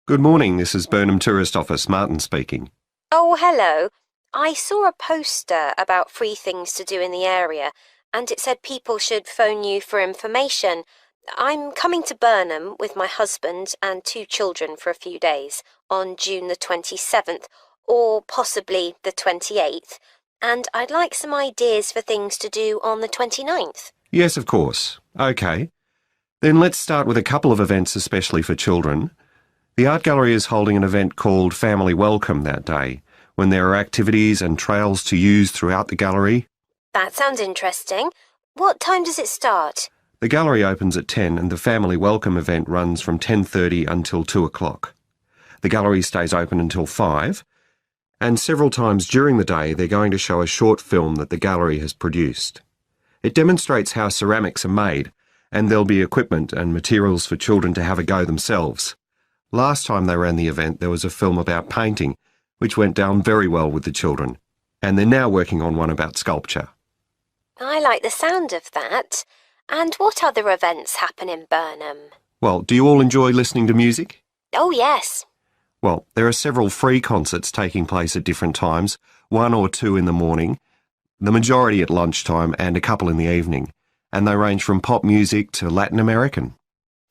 Good morning, this is Burnham Tourist Office, Martin speaking. Oh, hello. I saw a poster about free things to do in the area, and it said people should phone you for information. I'm coming to Burnham with my husband and 2 children for a few days on June the 27th, or possibly the 28th, and I'd like some ideas for things to do on the 29th. Yes, of course. OK. Then let's start with a couple of events especially for children. The art gallery is holding an event called Family Welcome that day, when there are activities and trails to use throughout the gallery. That sounds interesting. What time does it start? The gallery opens at 10 and the Family Welcome event runs from 10:30 until 2 o'clock. The gallery stays open until 5, and several times during the day they're going to show a short film that the gallery has produced. It demonstrates how ceramics are made, and there'll be equipment and materials for children to have a go themselves. Last time they ran the event there was a film about painting, which went down very well with the children, and they're now working on one about sculpture. I like the sound of that. And what other events happen in Burnham? Well, do you all enjoy listening to music? Oh, yes. Well, there are several free concerts taking place at different times, 1 or 2 in the morning, the majority at lunchtime and a couple in the evening, and they range from pop music to Latin American.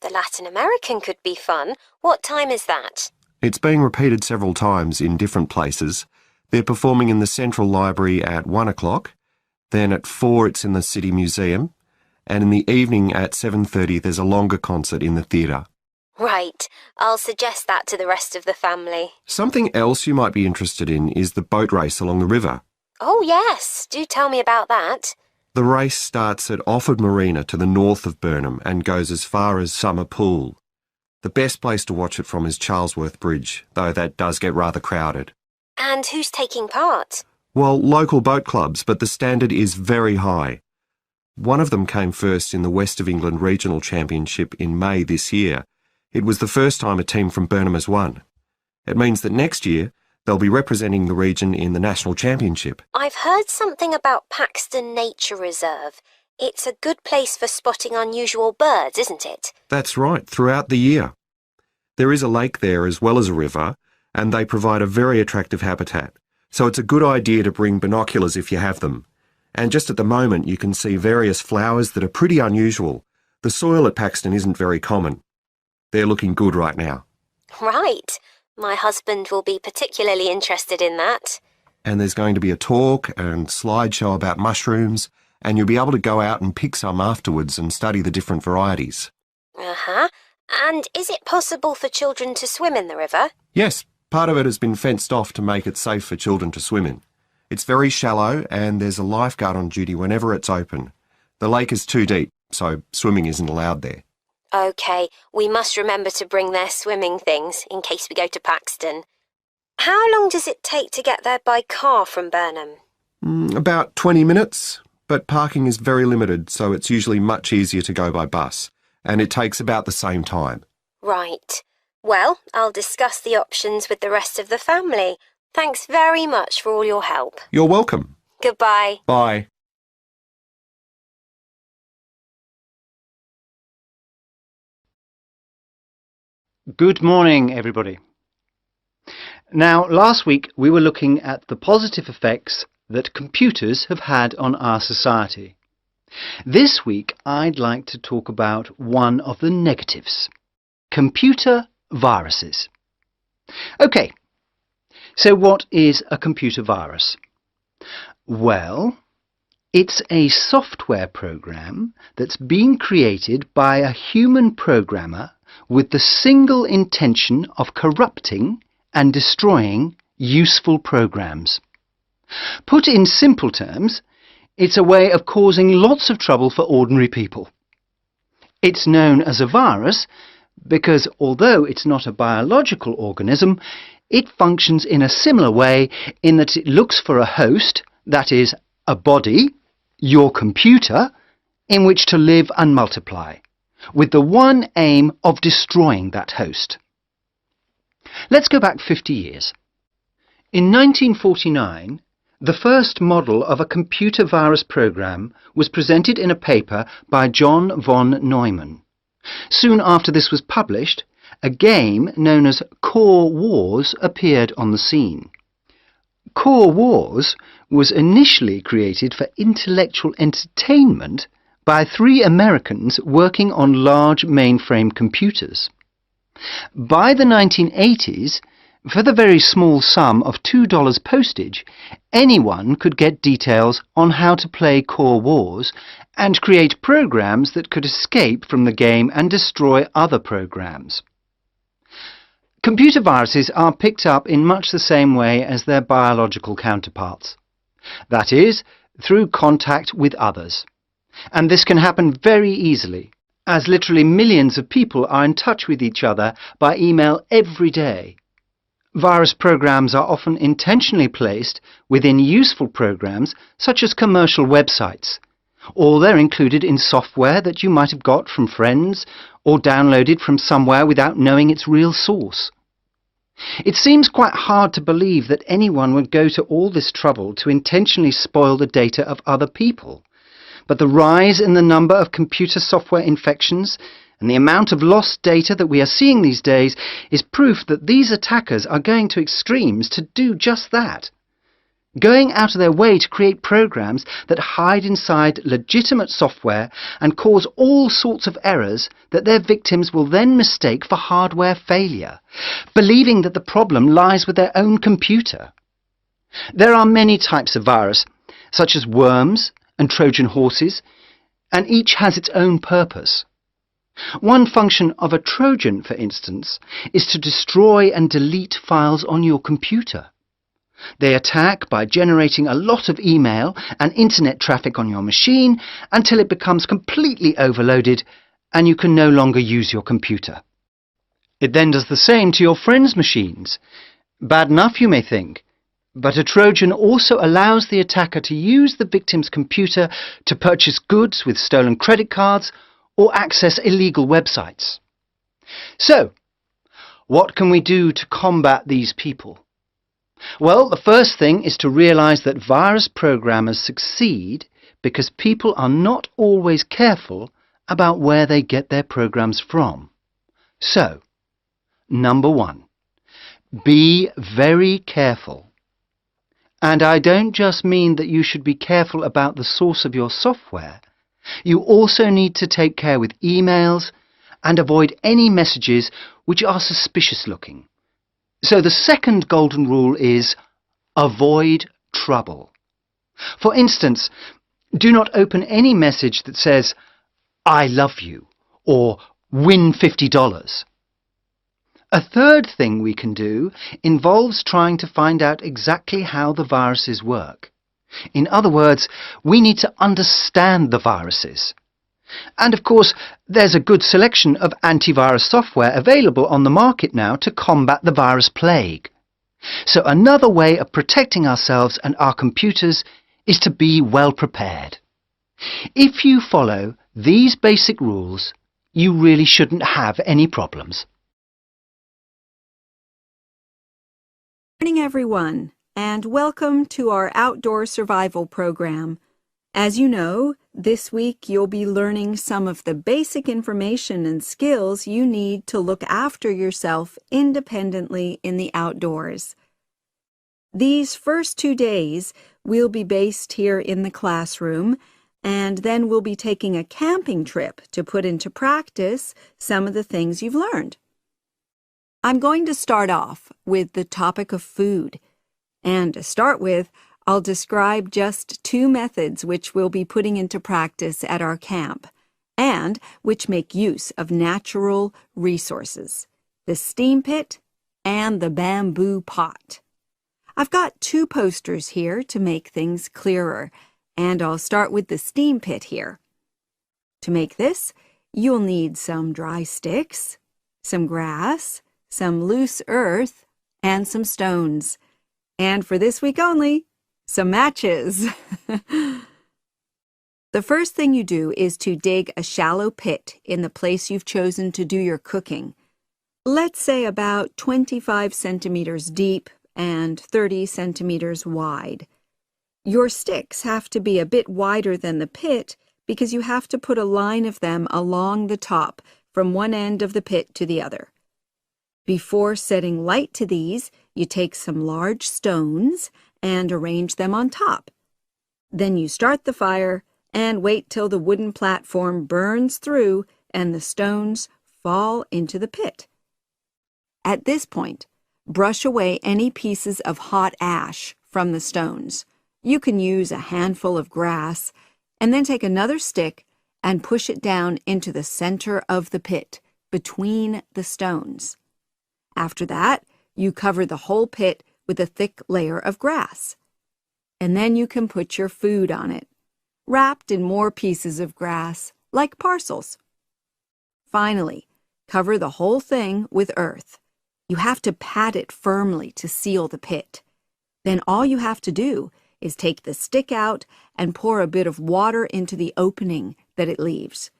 The Latin American could be fun. What time is that? It's being repeated several times in different places. They're performing in the Central Library at 1 o'clock, then at 4 it's in the City Museum, and in the evening at 7:30 there's a longer concert in the theatre. Right. I'll suggest that to the rest of the family. Something else you might be interested in is the boat race along the river. Oh, yes. Do tell me about that. The race starts at Offord Marina to the north of Burnham and goes as far as Summer Pool. The best place to watch it from is Charlesworth Bridge, though that does get rather crowded. And who's taking part? Well, local boat clubs, but the standard is very high. One of them came first in the West of England Regional Championship in May this year. It was the first time a team from Burnham has won. It means that next year they'll be representing the region in the National Championship. I've heard something about Paxton Nature Reserve. It's a good place for spotting unusual birds, isn't it? That's right, throughout the year. There is a lake there as well as a river, and they provide a very attractive habitat. So it's a good idea to bring binoculars if you have them. And just at the moment you can see various flowers that are pretty unusual. The soil at Paxton isn't very common. They're looking good right now. Right. My husband will be particularly interested in that. And there's going to be a talk and slideshow about mushrooms, and you'll be able to go out and pick some afterwards and study the different varieties. Uh-huh. And is it possible for children to swim in the river? Yes, part of it has been fenced off to make it safe for children to swim in. It's very shallow and there's a lifeguard on duty whenever it's open. The lake is too deep, so swimming isn't allowed there. OK, we must remember to bring their swimming things in case we go to Paxton. How long does it take to get there by car from Burnham? About 20 minutes, but parking is very limited, so it's usually much easier to go by bus, and it takes about the same time. Right. Well, I'll discuss the options with the rest of the family. Thanks very much for all your help. You're welcome. Goodbye. Bye. Good morning, everybody. Now, last week we were looking at the positive effects that computers have had on our society. This week I'd like to talk about one of the negatives: computer viruses. OK, so what is a computer virus? Well, it's a software program that's been created by a human programmer with the single intention of corrupting and destroying useful programs. Put in simple terms, it's a way of causing lots of trouble for ordinary people. It's known as a virus because, although it's not a biological organism, it functions in a similar way in that it looks for a host, that is, a body, your computer, in which to live and multiply, with the one aim of destroying that host. Let's go back 50 years. In 1949, the first model of a computer virus program was presented in a paper by John von Neumann. Soon after this was published, a game known as Core Wars appeared on the scene. Core Wars was initially created for intellectual entertainment by 3 Americans working on large mainframe computers. By the 1980s, for the very small sum of $2 postage, anyone could get details on how to play Core Wars and create programs that could escape from the game and destroy other programs. Computer viruses are picked up in much the same way as their biological counterparts. That is, through contact with others. And this can happen very easily, as literally millions of people are in touch with each other by email every day. Virus programs are often intentionally placed within useful programs such as commercial websites, or they're included in software that you might have got from friends or downloaded from somewhere without knowing its real source. It seems quite hard to believe that anyone would go to all this trouble to intentionally spoil the data of other people. But the rise in the number of computer software infections and the amount of lost data that we are seeing these days is proof that these attackers are going to extremes to do just that. Going out of their way to create programs that hide inside legitimate software and cause all sorts of errors that their victims will then mistake for hardware failure, believing that the problem lies with their own computer. There are many types of virus, such as worms and Trojan horses, and each has its own purpose. One function of a Trojan, for instance, is to destroy and delete files on your computer. They attack by generating a lot of email and internet traffic on your machine until it becomes completely overloaded and you can no longer use your computer. It then does the same to your friends' machines. Bad enough, you may think, but a Trojan also allows the attacker to use the victim's computer to purchase goods with stolen credit cards or access illegal websites. So, what can we do to combat these people? Well, the first thing is to realize that virus programmers succeed because people are not always careful about where they get their programs from. So, number 1, be very careful. And I don't just mean that you should be careful about the source of your software. You also need to take care with emails and avoid any messages which are suspicious looking. So the second golden rule is avoid trouble. For instance, do not open any message that says, "I love you," or "win $50. A third thing we can do involves trying to find out exactly how the viruses work. In other words, we need to understand the viruses. And of course, there's a good selection of antivirus software available on the market now to combat the virus plague. So another way of protecting ourselves and our computers is to be well prepared. If you follow these basic rules, you really shouldn't have any problems. Good morning, everyone, and welcome to our outdoor survival program. As you know, this week you'll be learning some of the basic information and skills you need to look after yourself independently in the outdoors. These first 2 days we'll be based here in the classroom, and then we'll be taking a camping trip to put into practice some of the things you've learned. I'm going to start off with the topic of food, and to start with, I'll describe just 2 methods which we'll be putting into practice at our camp, and which make use of natural resources, the steam pit and the bamboo pot. I've got 2 posters here to make things clearer, and I'll start with the steam pit here. To make this, you'll need some dry sticks, some grass, some loose earth, and some stones. And for this week only, some matches. The first thing you do is to dig a shallow pit in the place you've chosen to do your cooking. Let's say about 25 centimeters deep and 30 centimeters wide. Your sticks have to be a bit wider than the pit because you have to put a line of them along the top from one end of the pit to the other. Before setting light to these, you take some large stones and arrange them on top. Then you start the fire and wait till the wooden platform burns through and the stones fall into the pit. At this point, brush away any pieces of hot ash from the stones. You can use a handful of grass and then take another stick and push it down into the center of the pit, between the stones. After that, you cover the whole pit with a thick layer of grass. And then you can put your food on it, wrapped in more pieces of grass, like parcels. Finally, cover the whole thing with earth. You have to pat it firmly to seal the pit. Then all you have to do is take the stick out and pour a bit of water into the opening that it leaves.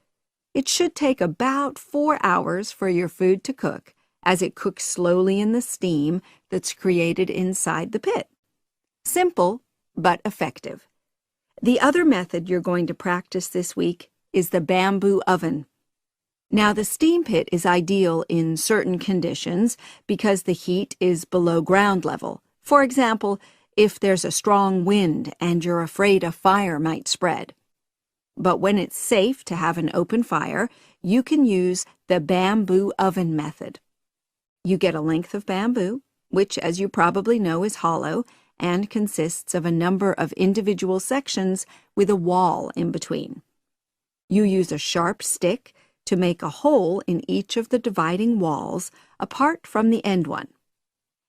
It should take about 4 hours for your food to cook, as it cooks slowly in the steam that's created inside the pit. Simple, but effective. The other method you're going to practice this week is the bamboo oven. Now, the steam pit is ideal in certain conditions because the heat is below ground level. For example, if there's a strong wind and you're afraid a fire might spread. But when it's safe to have an open fire, you can use the bamboo oven method. You get a length of bamboo, which, as you probably know, is hollow and consists of a number of individual sections with a wall in between. You use a sharp stick to make a hole in each of the dividing walls apart from the end one.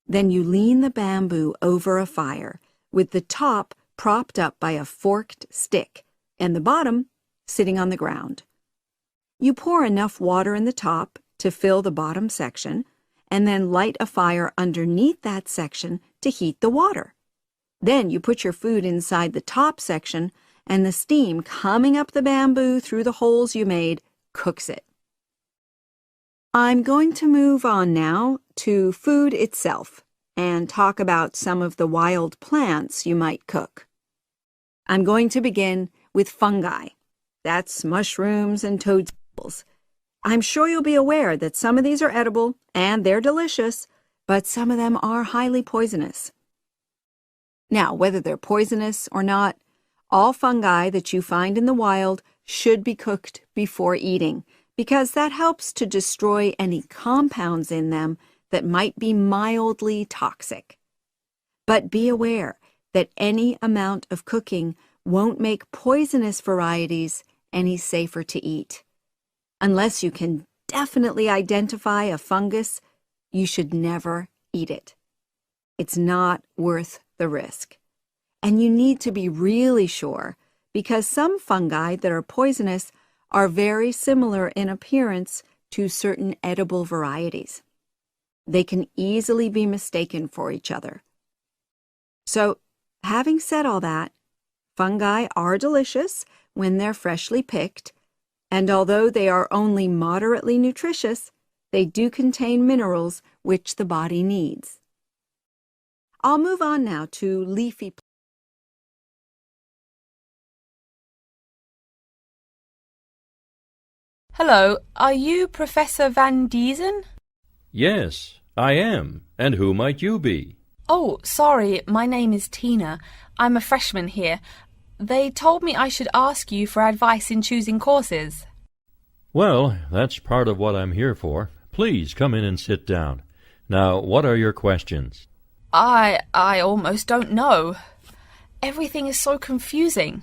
Then you lean the bamboo over a fire, with the top propped up by a forked stick and the bottom sitting on the ground. You pour enough water in the top to fill the bottom section, and then light a fire underneath that section to heat the water. Then you put your food inside the top section, and the steam coming up the bamboo through the holes you made cooks it. I'm going to move on now to food itself and talk about some of the wild plants you might cook. I'm going to begin with fungi. That's mushrooms and toadstools. I'm sure you'll be aware that some of these are edible and they're delicious, but some of them are highly poisonous. Now, whether they're poisonous or not, all fungi that you find in the wild should be cooked before eating, because that helps to destroy any compounds in them that might be mildly toxic. But be aware that any amount of cooking won't make poisonous varieties any safer to eat. Unless you can definitely identify a fungus, you should never eat it. It's not worth the risk. And you need to be really sure, because some fungi that are poisonous are very similar in appearance to certain edible varieties. They can easily be mistaken for each other. So, having said all that, fungi are delicious when they're freshly picked, and although they are only moderately nutritious, they do contain minerals which the body needs. I'll move on now to leafy plants. Hello, are you Professor Van Diesen? Yes, I am. And who might you be? Oh, sorry, my name is Tina. I'm a freshman here. They told me I should ask you for advice in choosing courses. Well, that's part of what I'm here for. Please come in and sit down. Now, what are your questions? I almost don't know. Everything is so confusing.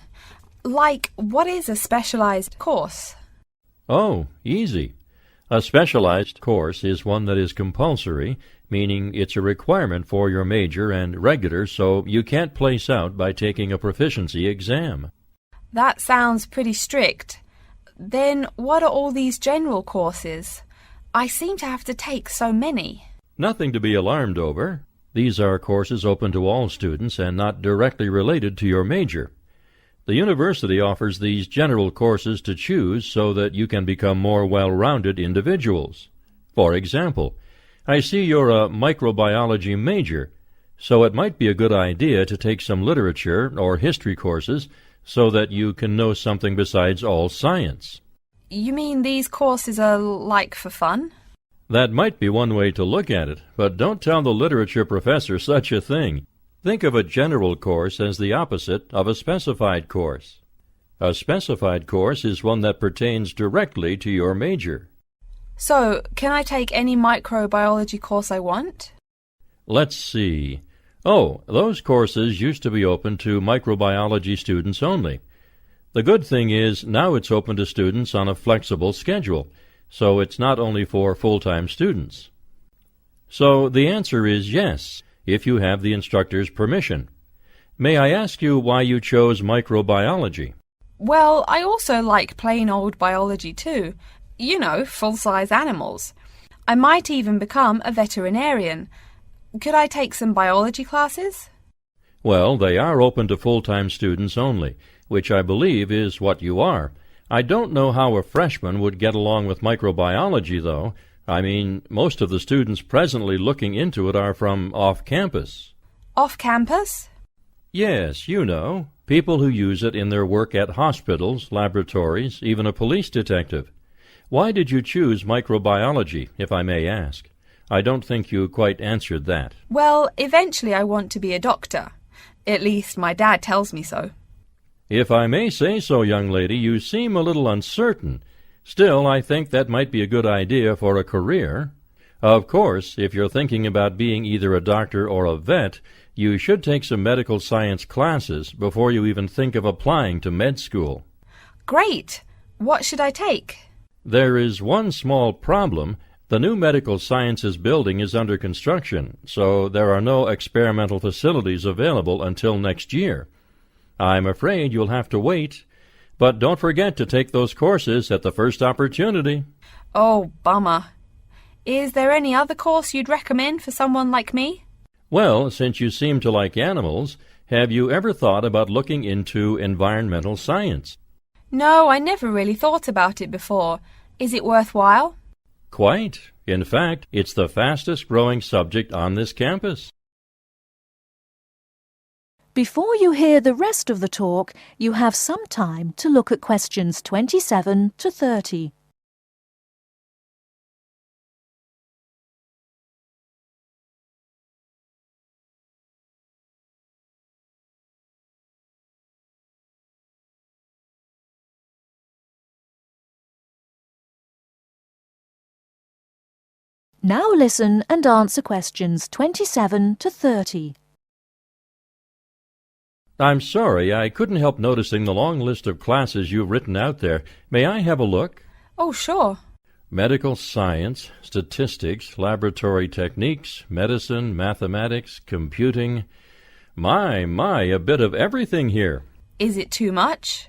Like, what is a specialized course? Oh, easy. A specialized course is one that is compulsory, meaning it's a requirement for your major and regular, so you can't place out by taking a proficiency exam. That sounds pretty strict. Then what are all these general courses? I seem to have to take so many. Nothing to be alarmed over. These are courses open to all students and not directly related to your major. The university offers these general courses to choose so that you can become more well-rounded individuals. For example, I see you're a microbiology major, so it might be a good idea to take some literature or history courses so that you can know something besides all science. You mean these courses are like for fun? That might be one way to look at it, but don't tell the literature professor such a thing. Think of a general course as the opposite of a specified course. A specified course is one that pertains directly to your major. So, can I take any microbiology course I want? Let's see. Oh, those courses used to be open to microbiology students only. The good thing is now it's open to students on a flexible schedule, so it's not only for full-time students. So the answer is yes, if you have the instructor's permission. May I ask you why you chose microbiology? Well, I also like plain old biology too. You know, full-size animals. I might even become a veterinarian. Could I take some biology classes? Well, they are open to full-time students only, which I believe is what you are. I don't know how a freshman would get along with microbiology, though. I mean, most of the students presently looking into it are from off-campus. Off-campus? Yes, you know, people who use it in their work at hospitals, laboratories, even a police detective. Why did you choose microbiology, if I may ask? I don't think you quite answered that. Well, eventually I want to be a doctor. At least my dad tells me so. If I may say so, young lady, you seem a little uncertain. Still, I think that might be a good idea for a career. Of course, if you're thinking about being either a doctor or a vet, you should take some medical science classes before you even think of applying to med school. Great! What should I take? There is one small problem. The new medical sciences building is under construction, so there are no experimental facilities available until next year. I'm afraid you'll have to wait, but don't forget to take those courses at the first opportunity. Oh, bummer. Is there any other course you'd recommend for someone like me? Well, since you seem to like animals, have you ever thought about looking into environmental science? No, I never really thought about it before. Is it worthwhile? Quite. In fact, it's the fastest growing subject on this campus. Before you hear the rest of the talk, you have some time to look at questions 27 to 30. Now listen and answer questions 27 to 30. I'm sorry, I couldn't help noticing the long list of classes you've written out there. May I have a look? Oh, sure. Medical science, statistics, laboratory techniques, medicine, mathematics, computing. My, a bit of everything here. Is it too much?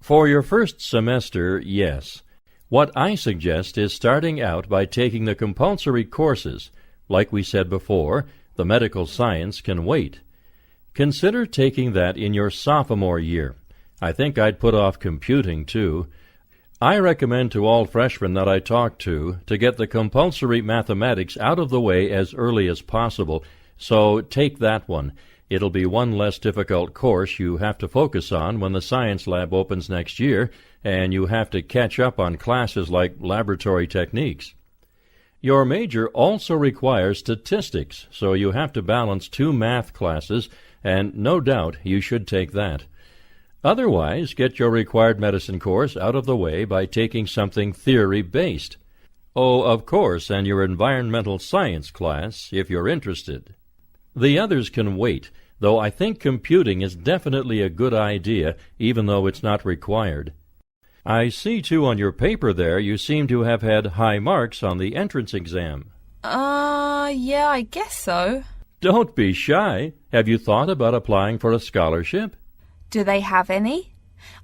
For your first semester, yes. What I suggest is starting out by taking the compulsory courses. Like we said before, the medical science can wait. Consider taking that in your sophomore year. I think I'd put off computing, too. I recommend to all freshmen that I talk to get the compulsory mathematics out of the way as early as possible, so take that one. It'll be one less difficult course you have to focus on when the science lab opens next year, and you have to catch up on classes like laboratory techniques. Your major also requires statistics, so you have to balance 2 math classes, and no doubt you should take that. Otherwise, get your required medicine course out of the way by taking something theory-based. Oh, of course, and your environmental science class, if you're interested. The others can wait, though I think computing is definitely a good idea, even though it's not required. I see, too, on your paper there you seem to have had high marks on the entrance exam. Yeah, I guess so. Don't be shy. Have you thought about applying for a scholarship? Do they have any?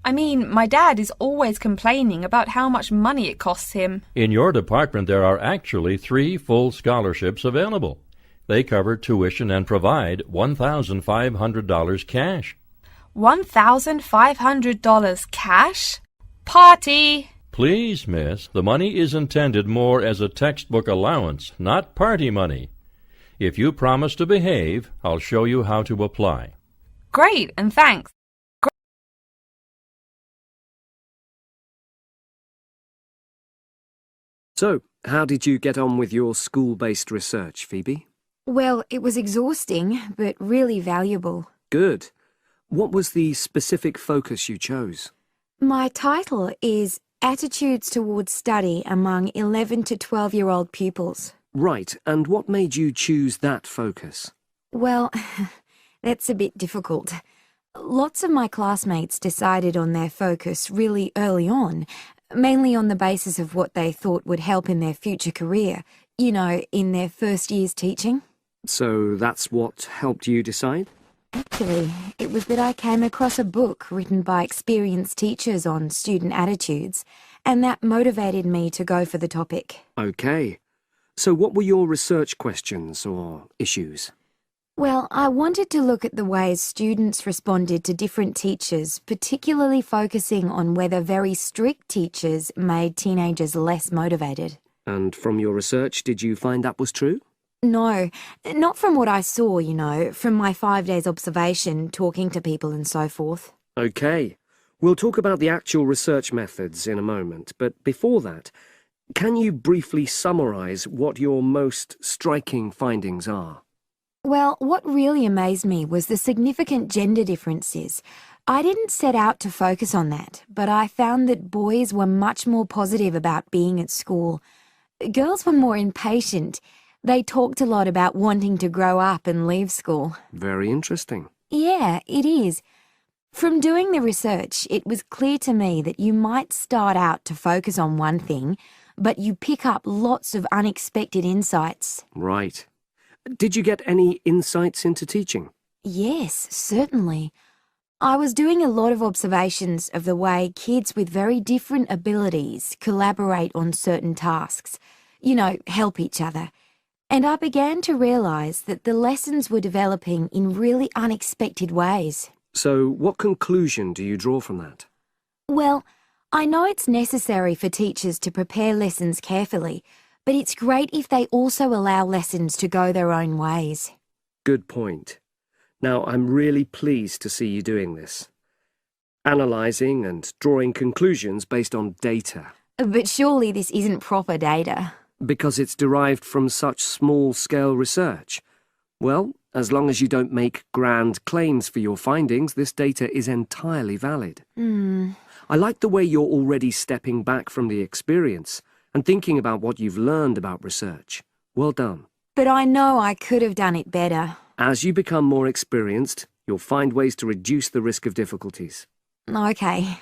I mean, my dad is always complaining about how much money it costs him. In your department there are actually 3 full scholarships available. They cover tuition and provide $1,500 cash. $1,500 cash? Party! Please, miss, the money is intended more as a textbook allowance, not party money. If you promise to behave, I'll show you how to apply. Great, and thanks. So, how did you get on with your school-based research, Phoebe? Well, it was exhausting, but really valuable. Good. What was the specific focus you chose? My title is Attitudes Towards Study Among 11 to 12-year-old Pupils. Right, and what made you choose that focus? Well, that's a bit difficult. Lots of my classmates decided on their focus really early on, mainly on the basis of what they thought would help in their future career, you know, in their first year's teaching. So that's what helped you decide? Actually, it was that I came across a book written by experienced teachers on student attitudes, and that motivated me to go for the topic. Okay. So what were your research questions or issues? Well, I wanted to look at the ways students responded to different teachers, particularly focusing on whether very strict teachers made teenagers less motivated. And from your research, did you find that was true? No, not from what I saw, you know, from my 5 days observation, talking to people and so forth. Okay. We'll talk about the actual research methods in a moment, but before that, can you briefly summarise what your most striking findings are? Well, what really amazed me was the significant gender differences. I didn't set out to focus on that, but I found that boys were much more positive about being at school. Girls were more impatient. They talked a lot about wanting to grow up and leave school. Very interesting. Yeah, it is. From doing the research, it was clear to me that you might start out to focus on one thing, but you pick up lots of unexpected insights. Right. Did you get any insights into teaching? Yes, certainly. I was doing a lot of observations of the way kids with very different abilities collaborate on certain tasks, you know, help each other. And I began to realise that the lessons were developing in really unexpected ways. So what conclusion do you draw from that? Well, I know it's necessary for teachers to prepare lessons carefully, but it's great if they also allow lessons to go their own ways. Good point. Now, I'm really pleased to see you doing this. Analysing and drawing conclusions based on data. But surely this isn't proper data. Because it's derived from such small-scale research. Well, as long as you don't make grand claims for your findings, this data is entirely valid. I like the way you're already stepping back from the experience and thinking about what you've learned about research. Well done. But I know I could have done it better. As you become more experienced, you'll find ways to reduce the risk of difficulties. Okay.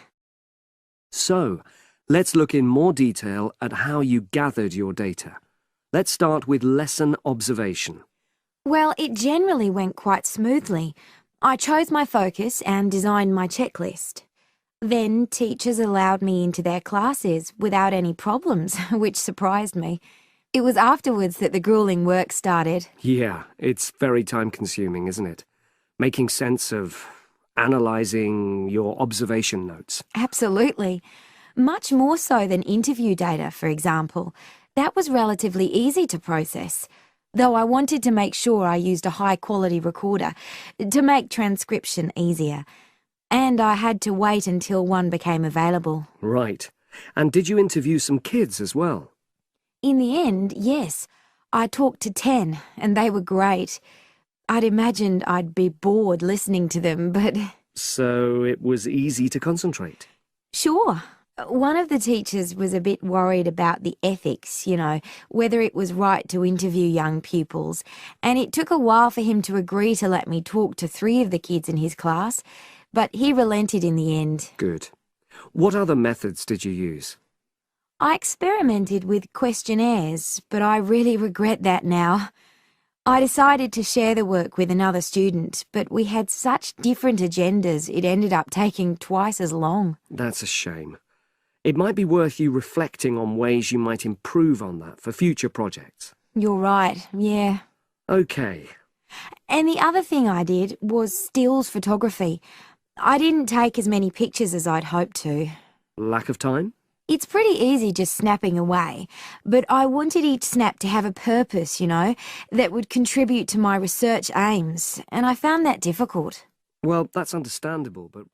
So, let's look in more detail at how you gathered your data. Let's start with lesson observation. Well, it generally went quite smoothly. I chose my focus and designed my checklist. Then teachers allowed me into their classes without any problems, which surprised me. It was afterwards that the grueling work started. Yeah, it's very time-consuming, isn't it? Making sense of analysing your observation notes. Absolutely. Much more so than interview data, for example. That was relatively easy to process, though I wanted to make sure I used a high-quality recorder to make transcription easier. And I had to wait until one became available. Right. And did you interview some kids as well? In the end, yes. I talked to 10, and they were great. I'd imagined I'd be bored listening to them, but... So it was easy to concentrate? Sure. One of the teachers was a bit worried about the ethics, you know, whether it was right to interview young pupils, and it took a while for him to agree to let me talk to 3 of the kids in his class, but he relented in the end. Good. What other methods did you use? I experimented with questionnaires, but I really regret that now. I decided to share the work with another student, but we had such different agendas it ended up taking twice as long. That's a shame. It might be worth you reflecting on ways you might improve on that for future projects. You're right, yeah. Okay. And the other thing I did was stills photography. I didn't take as many pictures as I'd hoped to. Lack of time? It's pretty easy just snapping away, but I wanted each snap to have a purpose, you know, that would contribute to my research aims, and I found that difficult. Well, that's understandable, but...